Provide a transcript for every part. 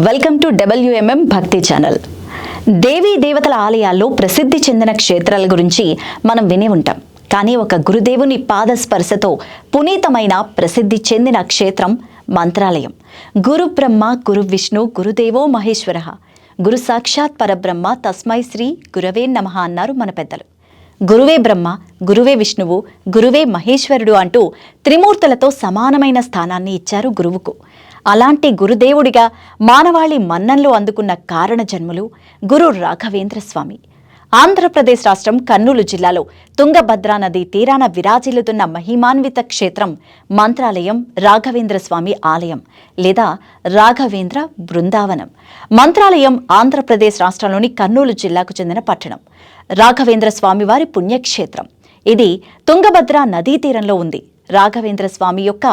Welcome to WMM భక్తి channel. దేవీ దేవతల ఆలయాల్లో ప్రసిద్ధి చెందిన క్షేత్రాల గురించి మనం వినే ఉంటాం. కానీ ఒక గురుదేవుని పాద స్పర్శతో పునీతమైన ప్రసిద్ధి చెందిన క్షేత్రం మంత్రాలయం. గురు బ్రహ్మ, గురు విష్ణు, గురుదేవో మహేశ్వర, గురు సాక్షాత్ పరబ్రహ్మ, తస్మై శ్రీ గురవే నమః అన్నారు మన పెద్దలు. గురువే బ్రహ్మ, గురువే విష్ణువు, గురువే మహేశ్వరుడు అంటూ త్రిమూర్తులతో సమానమైన స్థానాన్ని ఇచ్చారు గురువుకు. అలాంటి గురుదేవుడిగా మానవాళి మన్ననలు అందుకున్న కారణ జన్ములు గురు రాఘవేంద్ర స్వామి. ఆంధ్రప్రదేశ్ రాష్ట్రం కర్నూలు జిల్లాలో తుంగభద్రా నది తీరాన విరాజిల్లుతున్న మహిమాన్విత క్షేత్రం మంత్రాలయం రాఘవేంద్ర స్వామి ఆలయం లేదా రాఘవేంద్ర బృందావనం. మంత్రాలయం ఆంధ్రప్రదేశ్ రాష్ట్రంలోని కర్నూలు జిల్లాకు చెందిన పట్టణం. రాఘవేంద్ర స్వామివారి పుణ్యక్షేత్రం. ఇది తుంగభద్రా నదీ తీరంలో ఉంది. రాఘవేంద్ర స్వామి యొక్క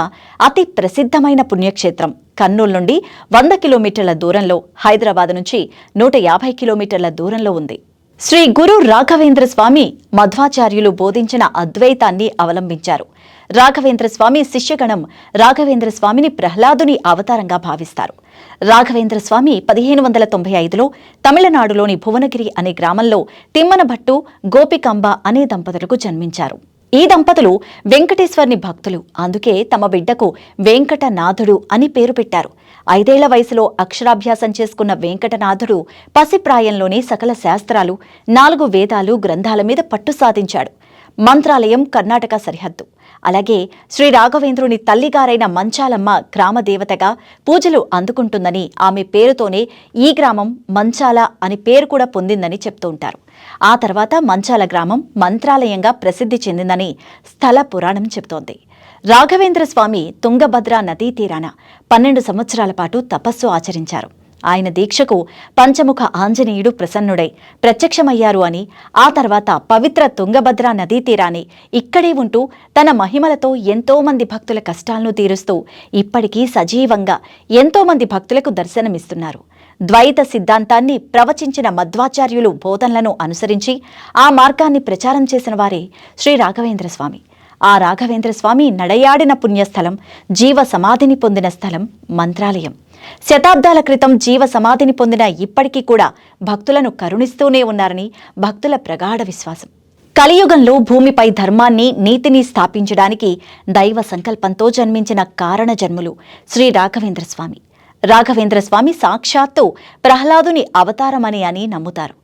అతి ప్రసిద్ధమైన పుణ్యక్షేత్రం కర్నూలు నుండి 100 కిలోమీటర్ల దూరంలో, హైదరాబాద్ నుంచి 150 కిలోమీటర్ల దూరంలో ఉంది. శ్రీ గురు రాఘవేంద్ర స్వామి మధ్వాచార్యులు బోధించిన అద్వైతాన్ని అవలంబించారు. రాఘవేంద్ర స్వామి శిష్యగణం రాఘవేంద్ర స్వామిని ప్రహ్లాదుని అవతారంగా భావిస్తారు. రాఘవేంద్ర స్వామి 1595లో తమిళనాడులోని భువనగిరి అనే గ్రామంలో తిమ్మనభట్టు, గోపికాంబ అనే దంపతులకు జన్మించారు. ఈ దంపతులు వెంకటేశ్వర్ని భక్తులు. అందుకే తమ బిడ్డకు వెంకటనాథుడు అని పేరు పెట్టారు. 5 ఏళ్ల వయసులో అక్షరాభ్యాసం చేసుకున్న వెంకటనాథుడు పసిప్రాయంలోనే సకల శాస్త్రాలు, 4 వేదాలు, గ్రంథాల మీద పట్టు సాధించాడు. మంత్రాలయం కర్ణాటక సరిహద్దు. అలాగే శ్రీ రాఘవేంద్రుని తల్లిగారైన మంచాలమ్మ గ్రామదేవతగా పూజలు అందుకుంటుందని, ఆమె పేరుతోనే ఈ గ్రామం మంచాల అని పేరు కూడా పొందిందని చెప్తూ ఉంటారు. ఆ తర్వాత మంచాల గ్రామం మంత్రాలయంగా ప్రసిద్ధి చెందిందని స్థల పురాణం చెబుతోంది. రాఘవేంద్ర స్వామి తుంగభద్రా నదీ తీరాన 12 సంవత్సరాల పాటు తపస్సు ఆచరించారు. ఆయన దీక్షకు పంచముఖ ఆంజనేయుడు ప్రసన్నుడై ప్రత్యక్షమయ్యారు అని, ఆ తర్వాత పవిత్ర తుంగభద్రా నదీ తీరాన్ని ఇక్కడే ఉంటూ తన మహిమలతో ఎంతో మంది భక్తుల కష్టాలను తీరుస్తూ ఇప్పటికీ సజీవంగా ఎంతో మంది భక్తులకు దర్శనమిస్తున్నారు. ద్వైత సిద్ధాంతాన్ని ప్రవచించిన మధ్వాచార్యులు బోధనలను అనుసరించి ఆ మార్గాన్ని ప్రచారం చేసిన వారే శ్రీ రాఘవేంద్ర స్వామి. ఆ రాఘవేంద్ర స్వామి నడయాడిన పుణ్యస్థలం, జీవ సమాధిని పొందిన స్థలం మంత్రాలయం. శతాబ్దాల క్రితం జీవ సమాధిని పొందిన ఇప్పటికీ కూడా భక్తులను కరుణిస్తూనే ఉన్నారని భక్తుల ప్రగాఢ విశ్వాసం. కలియుగంలో భూమిపై ధర్మాన్ని, నీతిని స్థాపించడానికి దైవ సంకల్పంతో జన్మించిన కారణ జన్ములు శ్రీ రాఘవేంద్ర స్వామి. రాఘవేంద్ర స్వామి సాక్షాత్తు ప్రహ్లాదుని అవతారమని అని నమ్ముతారు.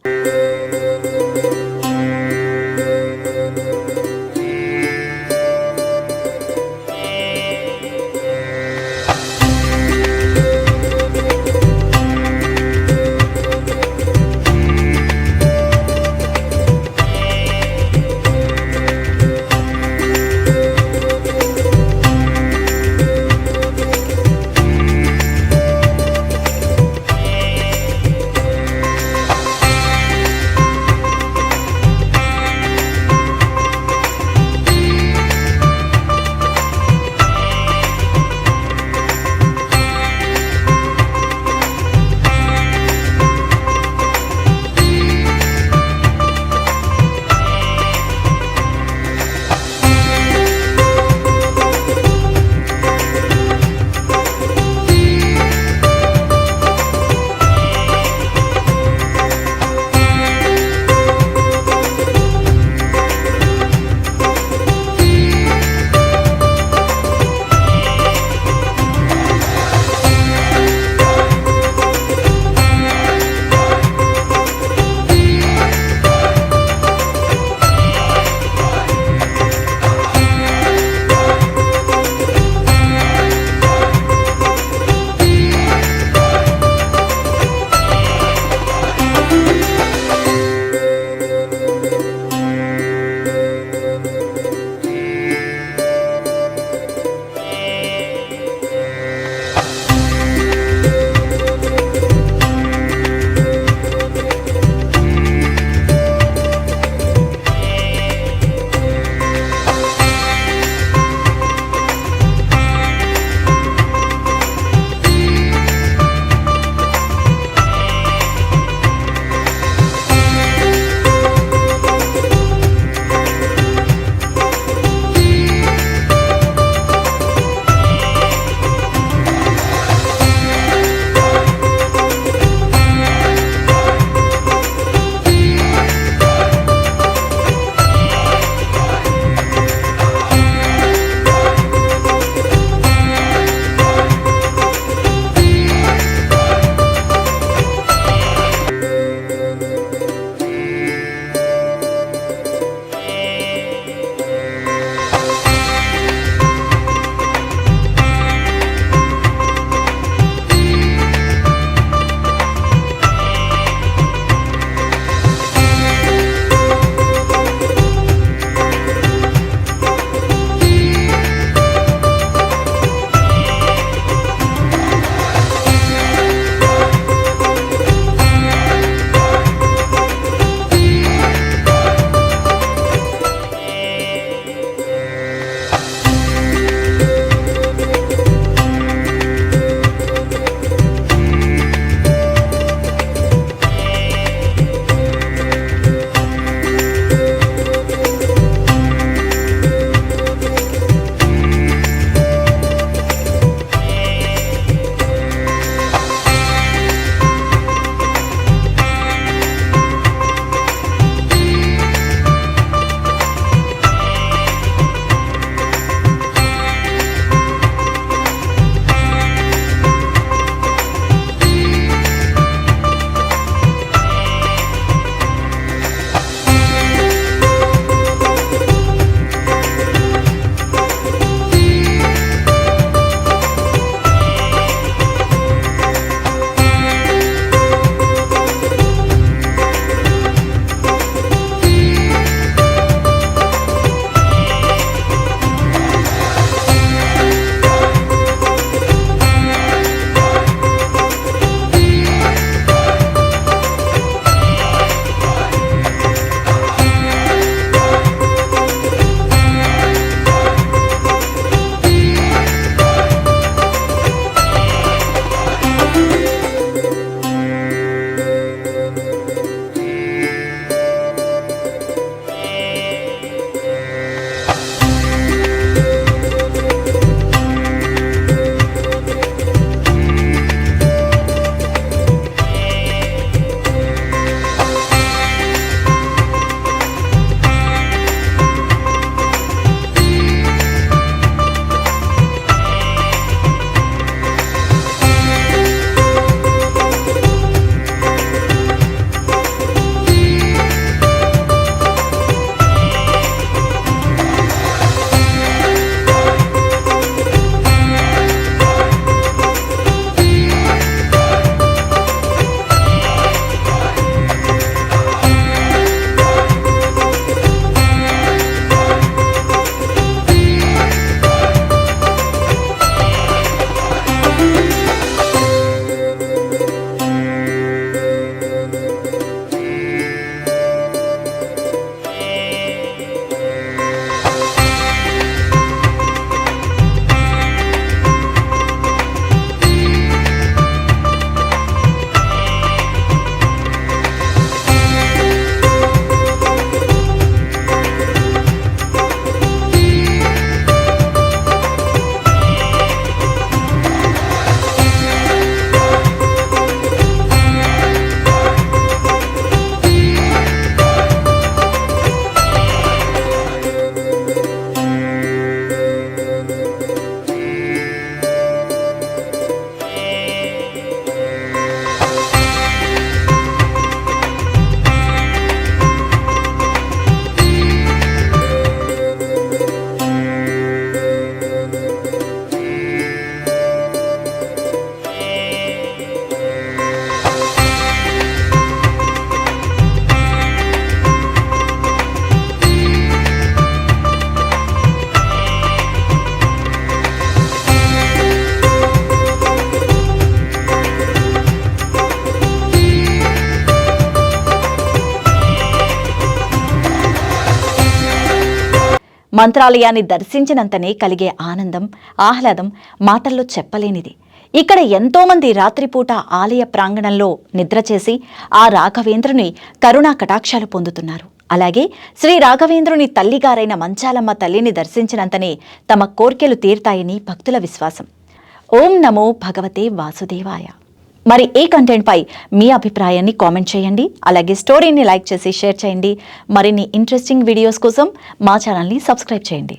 మంత్రాలయాన్ని దర్శించినంతనే కలిగే ఆనందం, ఆహ్లాదం మాటల్లో చెప్పలేనిది. ఇక్కడ ఎంతోమంది రాత్రిపూట ఆలయ ప్రాంగణంలో నిద్ర చేసి ఆ రాఘవేంద్రుని కరుణా కటాక్షాలు పొందుతున్నారు. అలాగే శ్రీ రాఘవేంద్రుని తల్లిగారైన మంచాలమ్మ తల్లిని దర్శించినంతనే తమ కోర్కెలు తీర్తాయని భక్తుల విశ్వాసం. ఓం నమో భగవతే వాసుదేవాయ. మరి ఈ కంటెంట్ పై మీ అభిప్రాయాన్ని కామెంట్ చేయండి. అలాగే స్టోరీని లైక్ చేసి షేర్ చేయండి. మరిన్ని ఇంట్రెస్టింగ్ వీడియోస్ కోసం మా ఛానల్ని సబ్స్క్రైబ్ చేయండి.